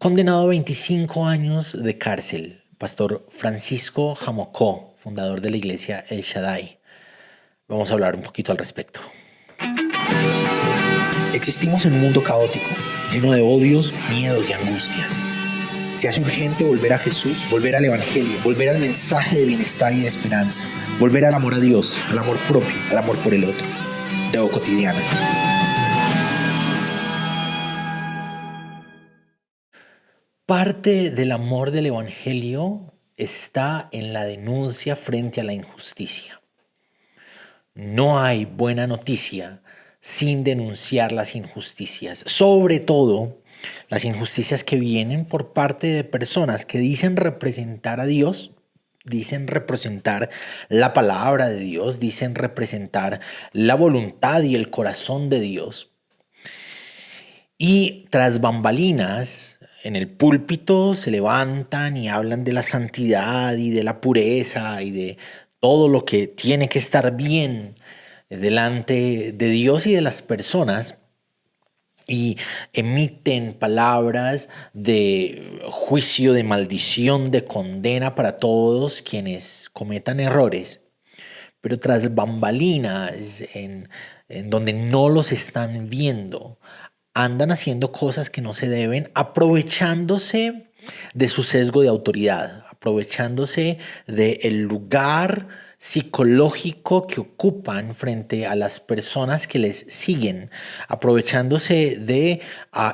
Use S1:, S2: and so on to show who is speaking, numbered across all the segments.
S1: Condenado a 25 años de cárcel, Pastor Francisco Jamocó, fundador de la iglesia El Shaddai. Vamos a hablar un poquito al respecto. Existimos en un mundo caótico, lleno de odios, miedos y angustias. Se hace urgente volver a Jesús, volver al Evangelio, volver al mensaje de bienestar y de esperanza, volver al amor a Dios, al amor propio, al amor por el otro. Teo Cotidiana. Parte del amor del Evangelio está en la denuncia frente a la injusticia. No hay buena noticia sin denunciar las injusticias, sobre todo las injusticias que vienen por parte de personas que dicen representar a Dios, dicen representar la palabra de Dios, dicen representar la voluntad y el corazón de Dios. Y tras bambalinas, en el púlpito se levantan y hablan de la santidad y de la pureza y de todo lo que tiene que estar bien delante de Dios y de las personas, y emiten palabras de juicio, de maldición, de condena para todos quienes cometan errores. Pero tras bambalinas, en donde no los están viendo, andan haciendo cosas que no se deben, aprovechándose de su sesgo de autoridad, aprovechándose del lugar psicológico que ocupan frente a las personas que les siguen, aprovechándose de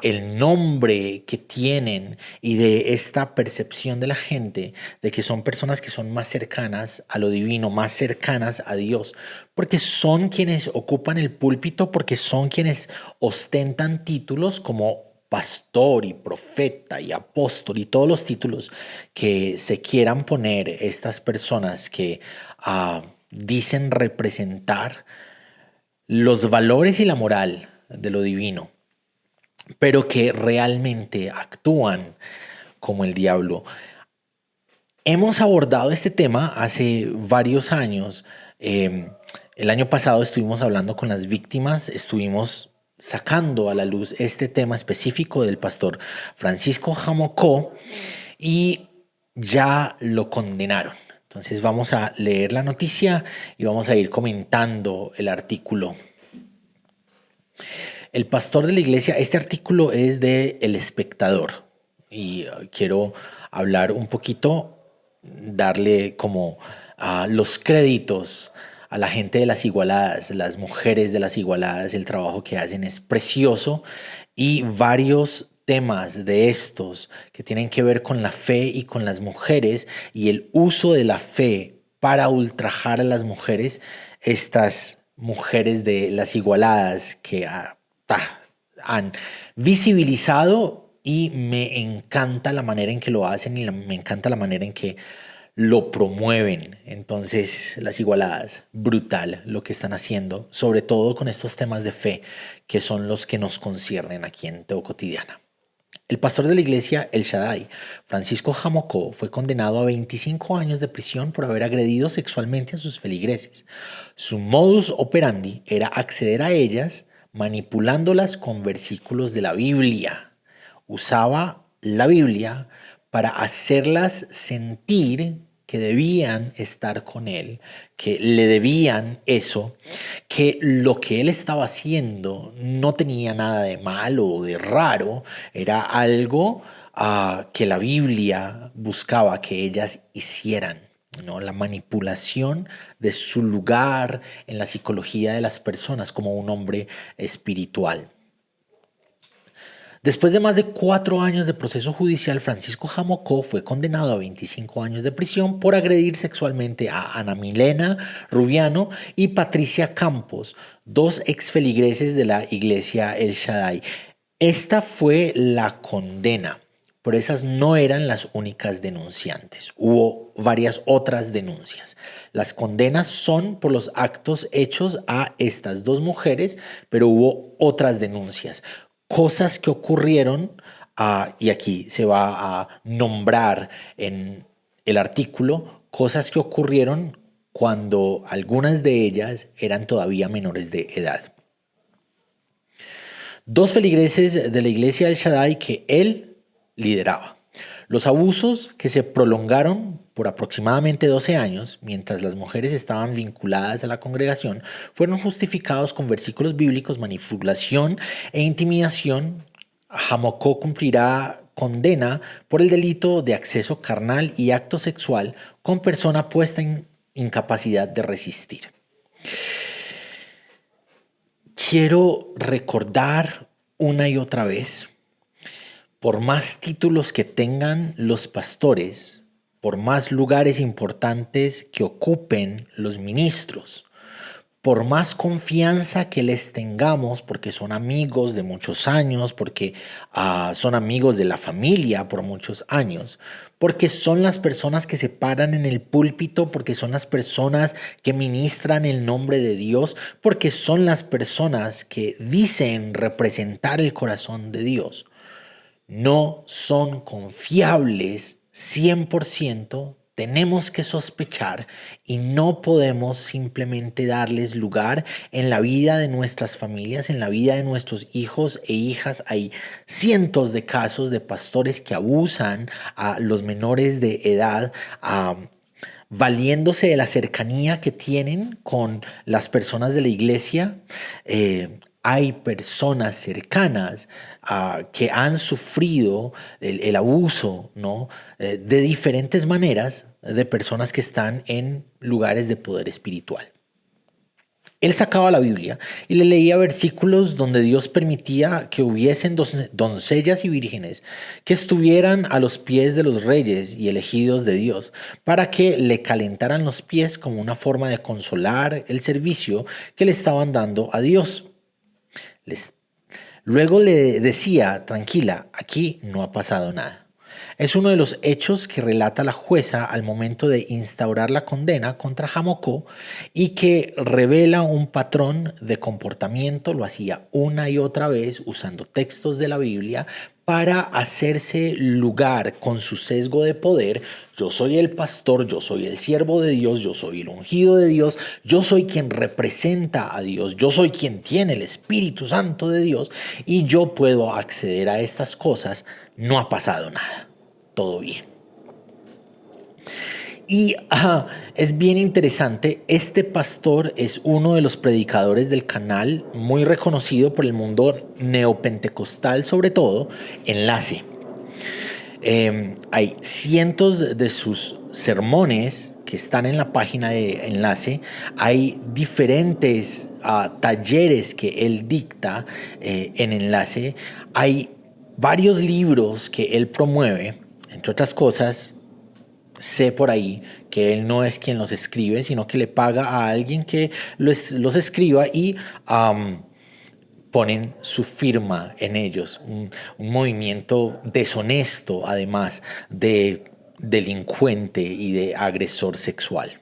S1: el nombre que tienen y de esta percepción de la gente de que son personas que son más cercanas a lo divino, más cercanas a Dios, porque son quienes ocupan el púlpito, porque son quienes ostentan títulos como pastor y profeta y apóstol y todos los títulos que se quieran poner estas personas que dicen representar los valores y la moral de lo divino, pero que realmente actúan como el diablo. Hemos abordado este tema hace varios años. El año pasado estuvimos hablando con las víctimas, estuvimos sacando a la luz este tema específico del pastor Francisco Jamocó y ya lo condenaron. Entonces vamos a leer la noticia y vamos a ir comentando el artículo. El pastor de la iglesia, este artículo es de El Espectador y quiero hablar un poquito, darle como los créditos a la gente de Las Igualadas, las mujeres de Las Igualadas. El trabajo que hacen es precioso y varios temas de estos que tienen que ver con la fe y con las mujeres y el uso de la fe para ultrajar a las mujeres, estas mujeres de Las Igualadas que han visibilizado, y me encanta la manera en que lo hacen y me encanta la manera en que lo promueven. Entonces, Las Igualadas, brutal lo que están haciendo, sobre todo con estos temas de fe que son los que nos conciernen aquí en Teo Cotidiana. El pastor de la iglesia El Shaddai, Francisco Jamocó, fue condenado a 25 años de prisión por haber agredido sexualmente a sus feligreses. Su modus operandi era acceder a ellas manipulándolas con versículos de la Biblia. Usaba la Biblia para hacerlas sentir que debían estar con él, que le debían eso, que lo que él estaba haciendo no tenía nada de malo o de raro, era algo que la Biblia buscaba que ellas hicieran, ¿no? La manipulación de su lugar en la psicología de las personas como un hombre espiritual. Después de más de 4 años de proceso judicial, Francisco Jamocó fue condenado a 25 años de prisión por agredir sexualmente a Ana Milena Rubiano y Patricia Campos, 2 exfeligreses de la iglesia El Shaddai. Esta fue la condena, pero esas no eran las únicas denunciantes. Hubo varias otras denuncias. Las condenas son por los actos hechos a estas 2 mujeres, pero hubo otras denuncias. Cosas que ocurrieron, y aquí se va a nombrar en el artículo, cosas que ocurrieron cuando algunas de ellas eran todavía menores de edad. 2 feligreses de la iglesia del Shaddai que él lideraba. Los abusos que se prolongaron por aproximadamente 12 años, mientras las mujeres estaban vinculadas a la congregación, fueron justificados con versículos bíblicos, manipulación e intimidación. Jamocó cumplirá condena por el delito de acceso carnal y acto sexual con persona puesta en incapacidad de resistir. Quiero recordar una y otra vez, por más títulos que tengan los pastores, por más lugares importantes que ocupen los ministros, por más confianza que les tengamos, porque son amigos de muchos años, porque son amigos de la familia por muchos años, porque son las personas que se paran en el púlpito, porque son las personas que ministran el nombre de Dios, porque son las personas que dicen representar el corazón de Dios, no son confiables 100%, tenemos que sospechar y no podemos simplemente darles lugar en la vida de nuestras familias, en la vida de nuestros hijos e hijas. Hay cientos de casos de pastores que abusan a los menores de edad, valiéndose de la cercanía que tienen con las personas de la iglesia. Hay personas cercanas que han sufrido el abuso, ¿no? De diferentes maneras de personas que están en lugares de poder espiritual. Él sacaba la Biblia y le leía versículos donde Dios permitía que hubiesen doncellas y vírgenes que estuvieran a los pies de los reyes y elegidos de Dios para que le calentaran los pies como una forma de consolar el servicio que le estaban dando a Dios. Luego le decía, tranquila, aquí no ha pasado nada. Es uno de los hechos que relata la jueza al momento de instaurar la condena contra Jamocó y que revela un patrón de comportamiento. Lo hacía una y otra vez usando textos de la Biblia para hacerse lugar con su sesgo de poder. Yo soy el pastor, yo soy el siervo de Dios, yo soy el ungido de Dios, yo soy quien representa a Dios, yo soy quien tiene el Espíritu Santo de Dios y yo puedo acceder a estas cosas. No ha pasado nada, todo bien. Y es bien interesante, este pastor es uno de los predicadores del canal, muy reconocido por el mundo neopentecostal, sobre todo, Enlace. Hay cientos de sus sermones que están en la página de Enlace. Hay diferentes talleres que él dicta en Enlace. Hay varios libros que él promueve, entre otras cosas. Sé por ahí que él no es quien los escribe, sino que le paga a alguien que los escriba y ponen su firma en ellos. Un movimiento deshonesto, además de delincuente y de agresor sexual.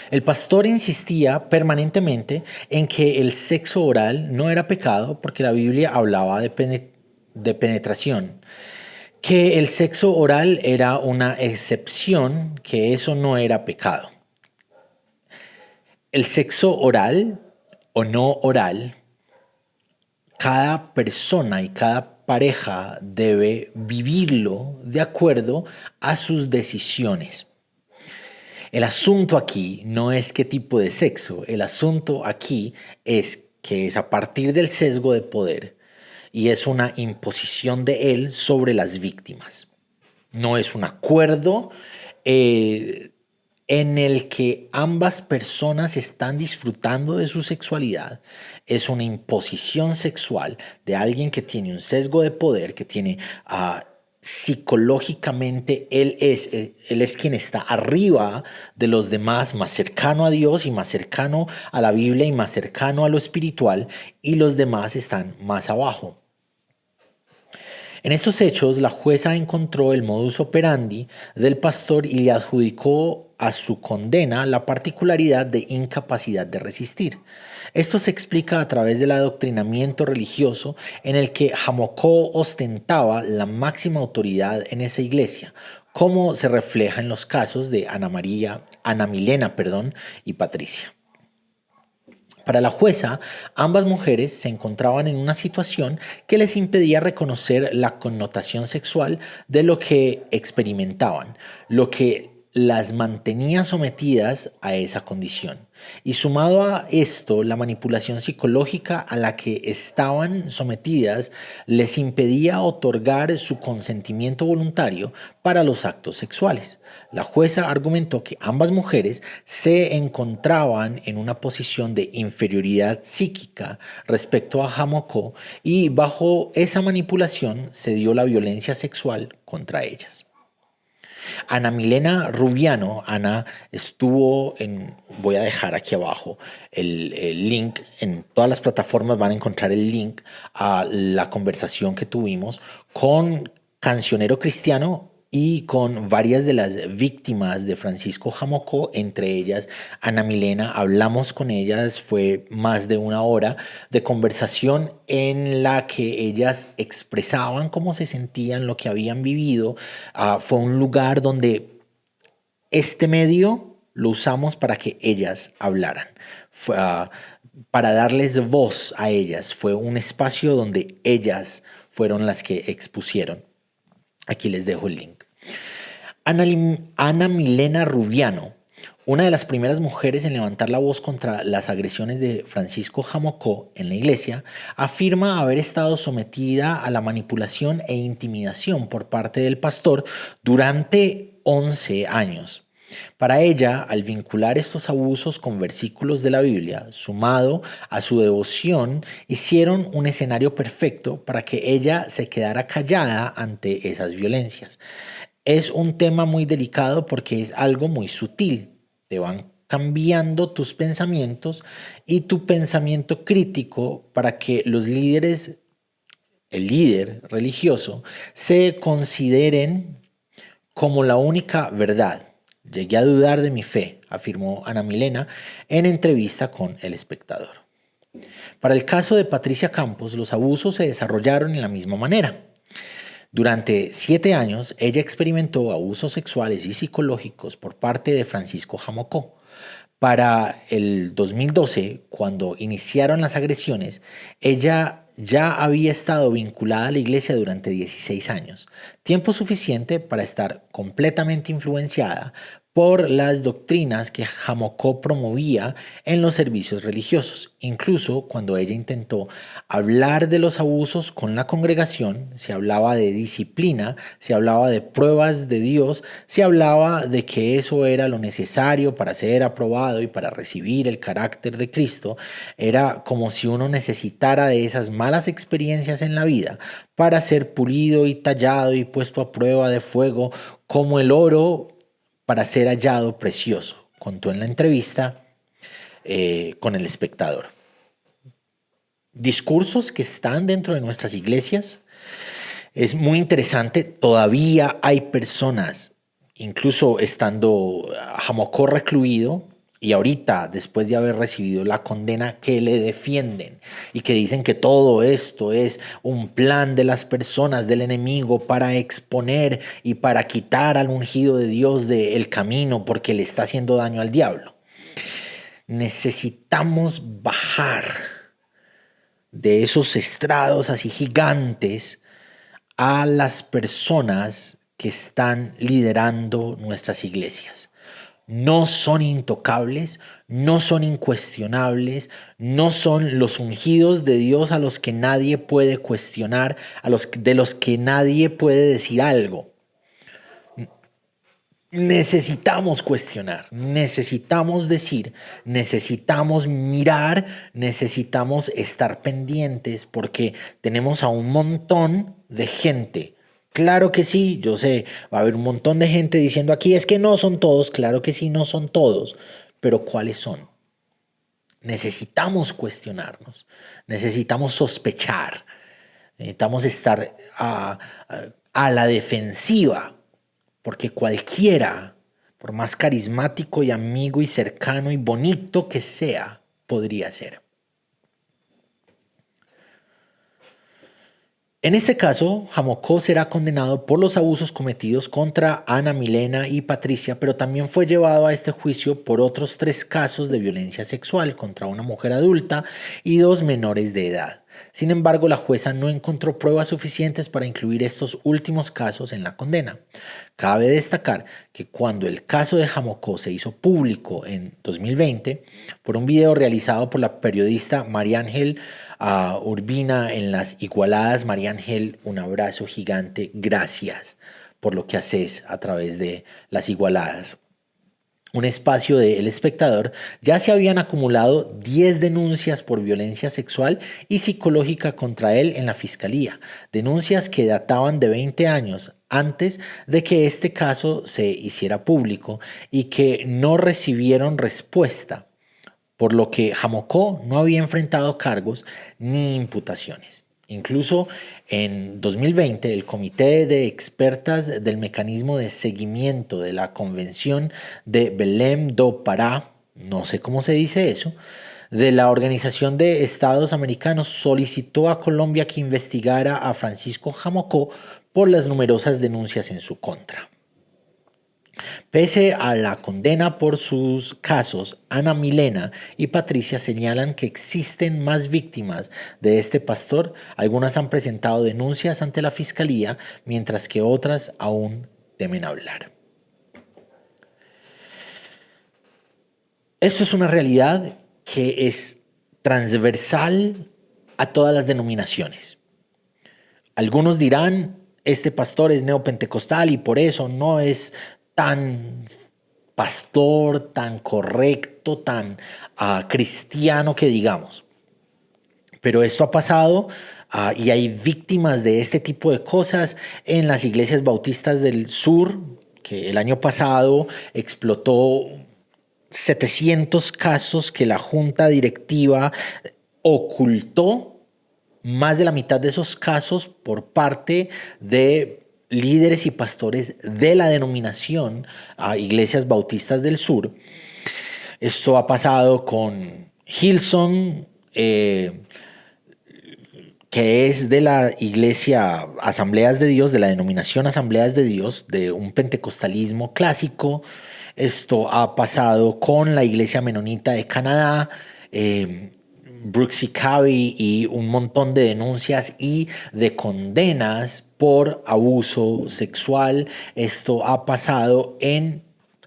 S1: El pastor insistía permanentemente en que el sexo oral no era pecado porque la Biblia hablaba de penetración, que el sexo oral era una excepción, que eso no era pecado. El sexo oral o no oral, cada persona y cada pareja debe vivirlo de acuerdo a sus decisiones. El asunto aquí no es qué tipo de sexo, el asunto aquí es que es a partir del sesgo de poder y es una imposición de él sobre las víctimas. No es un acuerdo en el que ambas personas están disfrutando de su sexualidad. Es una imposición sexual de alguien que tiene un sesgo de poder, que tiene psicológicamente, él es quien está arriba de los demás, más cercano a Dios y más cercano a la Biblia y más cercano a lo espiritual, y los demás están más abajo. En estos hechos, la jueza encontró el modus operandi del pastor y le adjudicó a su condena la particularidad de incapacidad de resistir. Esto se explica a través del adoctrinamiento religioso en el que Jamocó ostentaba la máxima autoridad en esa iglesia, como se refleja en los casos de Ana Milena y Patricia. Para la jueza, ambas mujeres se encontraban en una situación que les impedía reconocer la connotación sexual de lo que experimentaban, lo que las mantenía sometidas a esa condición. Y sumado a esto, la manipulación psicológica a la que estaban sometidas les impedía otorgar su consentimiento voluntario para los actos sexuales. La jueza argumentó que ambas mujeres se encontraban en una posición de inferioridad psíquica respecto a Hamoko y bajo esa manipulación se dio la violencia sexual contra ellas. Ana Milena Rubiano, Ana estuvo en, voy a dejar aquí abajo el link, en todas las plataformas van a encontrar el link a la conversación que tuvimos con Cancionero Cristiano y con varias de las víctimas de Francisco Jamocó, entre ellas Ana Milena. Hablamos con ellas, fue más de una hora de conversación en la que ellas expresaban cómo se sentían, lo que habían vivido. Fue un lugar donde este medio lo usamos para que ellas hablaran, para darles voz a ellas. Fue un espacio donde ellas fueron las que expusieron. Aquí les dejo el link. Ana Milena Rubiano, una de las primeras mujeres en levantar la voz contra las agresiones de Francisco Jamocó en la iglesia, afirma haber estado sometida a la manipulación e intimidación por parte del pastor durante 11 años. Para ella, al vincular estos abusos con versículos de la Biblia, sumado a su devoción, hicieron un escenario perfecto para que ella se quedara callada ante esas violencias. Es un tema muy delicado porque es algo muy sutil. Te van cambiando tus pensamientos y tu pensamiento crítico para que los líderes, el líder religioso, se consideren como la única verdad. Llegué a dudar de mi fe, afirmó Ana Milena en entrevista con El Espectador. Para el caso de Patricia Campos, los abusos se desarrollaron en la misma manera. Durante 7 años, ella experimentó abusos sexuales y psicológicos por parte de Francisco Jamocó. Para el 2012, cuando iniciaron las agresiones, ella ya había estado vinculada a la iglesia durante 16 años, tiempo suficiente para estar completamente influenciada por las doctrinas que Jamocó promovía en los servicios religiosos. Incluso cuando ella intentó hablar de los abusos con la congregación, se hablaba de disciplina, se hablaba de pruebas de Dios, se hablaba de que eso era lo necesario para ser aprobado y para recibir el carácter de Cristo. Era como si uno necesitara de esas malas experiencias en la vida para ser pulido y tallado y puesto a prueba de fuego como el oro para ser hallado precioso, contó en la entrevista con El Espectador. Discursos que están dentro de nuestras iglesias. Es muy interesante, todavía hay personas, incluso estando Jamocó recluido, y ahorita, después de haber recibido la condena, que le defienden y que dicen que todo esto es un plan de las personas, del enemigo, para exponer y para quitar al ungido de Dios del camino porque le está haciendo daño al diablo. Necesitamos bajar de esos estrados así gigantes a las personas que están liderando nuestras iglesias. No son intocables, no son incuestionables, no son los ungidos de Dios a los que nadie puede cuestionar, de los que nadie puede decir algo. Necesitamos cuestionar, necesitamos decir, necesitamos mirar, necesitamos estar pendientes porque tenemos a un montón de gente. Claro que sí, yo sé, va a haber un montón de gente diciendo aquí es que no son todos, claro que sí, no son todos, pero ¿cuáles son? Necesitamos cuestionarnos, necesitamos sospechar, necesitamos estar a la defensiva, porque cualquiera, por más carismático y amigo y cercano y bonito que sea, podría ser. En este caso, Jamocó será condenado por los abusos cometidos contra Ana Milena y Patricia, pero también fue llevado a este juicio por otros 3 casos de violencia sexual contra una mujer adulta y 2 menores de edad. Sin embargo, la jueza no encontró pruebas suficientes para incluir estos últimos casos en la condena. Cabe destacar que cuando el caso de Jamocó se hizo público en 2020 por un video realizado por la periodista María Ángel Urbina en las Igualadas. María Ángel, un abrazo gigante, gracias por lo que haces a través de las Igualadas. Un espacio de El Espectador, ya se habían acumulado 10 denuncias por violencia sexual y psicológica contra él en la fiscalía, denuncias que databan de 20 años antes de que este caso se hiciera público y que no recibieron respuesta, por lo que Jamocó no había enfrentado cargos ni imputaciones. Incluso en 2020, el Comité de Expertas del Mecanismo de Seguimiento de la Convención de Belém do Pará, no sé cómo se dice eso, de la Organización de Estados Americanos solicitó a Colombia que investigara a Francisco Jamocó por las numerosas denuncias en su contra. Pese a la condena por sus casos, Ana Milena y Patricia señalan que existen más víctimas de este pastor. Algunas han presentado denuncias ante la fiscalía, mientras que otras aún temen hablar. Esto es una realidad que es transversal a todas las denominaciones. Algunos dirán, este pastor es neopentecostal y por eso no es tan pastor, tan correcto, tan cristiano que digamos. Pero esto ha pasado y hay víctimas de este tipo de cosas en las iglesias bautistas del sur, que el año pasado explotó 700 casos que la junta directiva ocultó. Más de la mitad de esos casos por parte de líderes y pastores de la denominación a Iglesias Bautistas del Sur. Esto ha pasado con Hillsong, que es de la Iglesia Asambleas de Dios, de la denominación Asambleas de Dios, de un pentecostalismo clásico. Esto ha pasado con la Iglesia Menonita de Canadá, Brooks y Cabby, y un montón de denuncias y de condenas por abuso sexual. Esto ha pasado en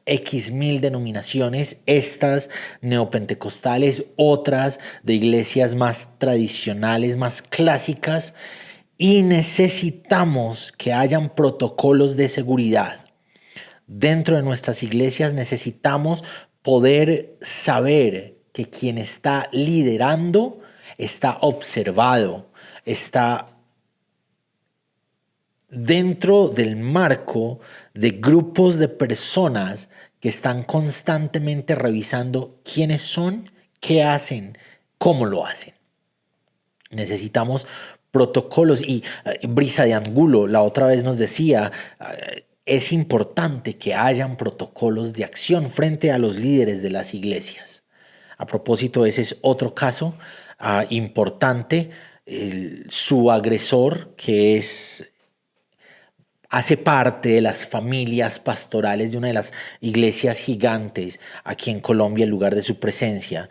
S1: X mil denominaciones, estas neopentecostales, otras de iglesias más tradicionales, más clásicas, y necesitamos que hayan protocolos de seguridad. Dentro de nuestras iglesias necesitamos poder saber que quien está liderando está observado, está dentro del marco de grupos de personas que están constantemente revisando quiénes son, qué hacen, cómo lo hacen. Necesitamos protocolos y Brisa de Angulo la otra vez nos decía, es importante que hayan protocolos de acción frente a los líderes de las iglesias. A propósito, ese es otro caso importante. Su agresor, que hace parte de las familias pastorales de una de las iglesias gigantes aquí en Colombia, el lugar de su presencia,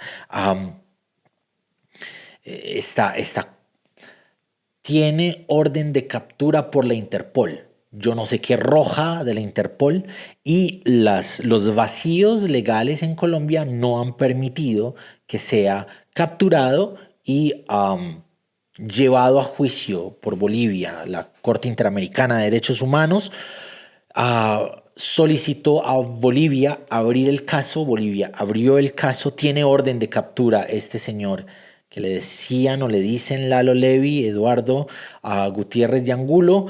S1: tiene orden de captura por la Interpol. Yo no sé qué roja de la Interpol, y los vacíos legales en Colombia no han permitido que sea capturado y llevado a juicio por Bolivia. La Corte Interamericana de Derechos Humanos solicitó a Bolivia abrir el caso. Bolivia abrió el caso, tiene orden de captura este señor que le decían o le dicen Lalo Levi, Eduardo Gutiérrez de Angulo,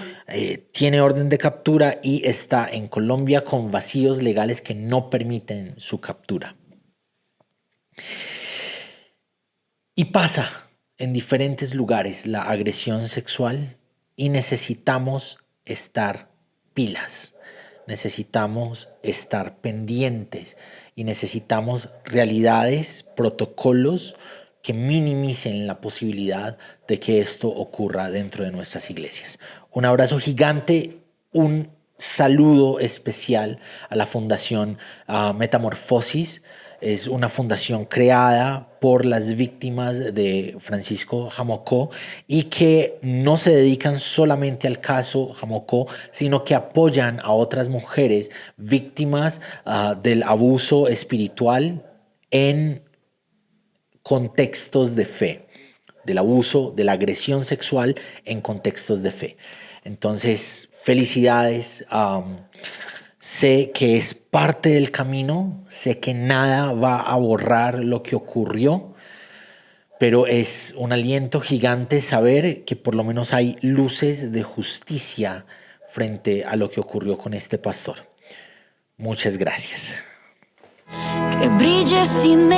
S1: tiene orden de captura y está en Colombia con vacíos legales que no permiten su captura. Y pasa en diferentes lugares la agresión sexual y necesitamos estar pilas, necesitamos estar pendientes y necesitamos realidades, protocolos que minimicen la posibilidad de que esto ocurra dentro de nuestras iglesias. Un abrazo gigante, un saludo especial a la Fundación Metamorfosis. Es una fundación creada por las víctimas de Francisco Jamocó y que no se dedican solamente al caso Jamocó, sino que apoyan a otras mujeres víctimas del abuso espiritual en contextos de fe, del abuso, de la agresión sexual en contextos de fe. Entonces, felicidades. Sé que es parte del camino, sé que nada va a borrar lo que ocurrió, pero es un aliento gigante saber que por lo menos hay luces de justicia frente a lo que ocurrió con este pastor. Muchas gracias.
S2: Que brille sin